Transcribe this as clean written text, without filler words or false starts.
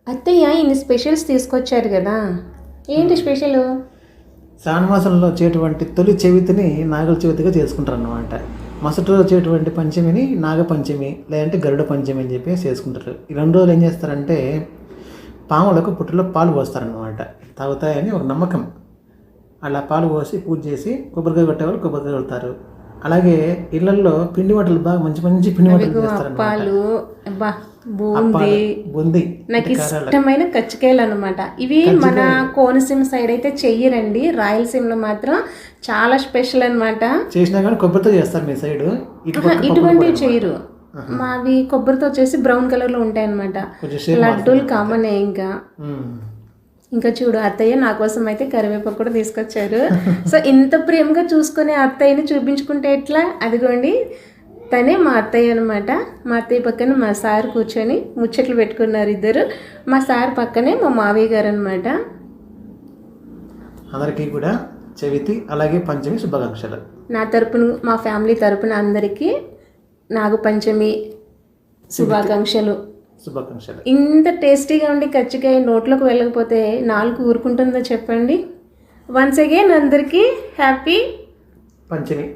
అత్తయ్య ఇన్ని స్పెషల్స్ తీసుకొచ్చారు కదా, ఏంటి స్పెషల్? శ్రావణమాసంలో వచ్చేటువంటి తొలి చవితిని నాగుల చవితిగా చేసుకుంటారు అన్నమాట. మరుసటి రోజు వచ్చేటువంటి పంచమిని నాగపంచమి లేదంటే గరుడ పంచమి అని చెప్పి చేసుకుంటారు. ఈ 2 రోజులు ఏం చేస్తారంటే పాములకు పుట్టలో పాలు పోస్తారన్నమాట, తాగుతాయని ఒక నమ్మకం. అలా పాలు పోసి పూజ చేసి కొబ్బరికాయ కొట్టేవాళ్ళు కొబ్బరికాయ కొడతారు. అలాగే ఇళ్లలో పిండి వంటలు బాగా మంచి మంచి పిండి వంటలు చేస్తారు. బూందీ నాకు ఇష్టమైన కజ్జికాయలు అనమాట. ఇవి మన కోనసీమ సైడ్ అయితే చెయ్యరండి, రాయలసీమలో మాత్రం చాలా స్పెషల్ అనమాట. చేసినా కానీ కొబ్బరితో చేస్తారు మీ సైడ్, ఇటువంటివి చేయరు. మావి కొబ్బరితో వచ్చేసి బ్రౌన్ కలర్ లో ఉంటాయి అనమాట. లడ్డూలు కామన్. ఇంకా చూడు, అత్తయ్య నా కోసం అయితే కరివేపాకు కూడా తీసుకొచ్చారు. సో ఇంత ప్రేమగా చూసుకునే అత్తయ్యని చూపించుకుంటే ఎట్లా? అదిగోండి, తనే మా అత్తయ్య అనమాట. మా అత్తయ్య పక్కన మా సార్ కూర్చొని ముచ్చట్లు పెట్టుకున్నారు ఇద్దరు. మా సార్ పక్కనే మా మావయ్య గారు అనమాట. అందరికీ కూడా చవితి అలాగే పంచమి శుభాకాంక్షలు. నా తరపున, మా ఫ్యామిలీ తరపున అందరికీ నాగపంచమి శుభాకాంక్షలు. ఇంత టేస్టీగా ఉండి కజ్జికాయ నోట్లోకి వెళ్ళకపోతే నాలుగు ఊరుకుంటుందో చెప్పండి. వన్స్ అగైన్ అందరికీ హ్యాపీ పంచమి.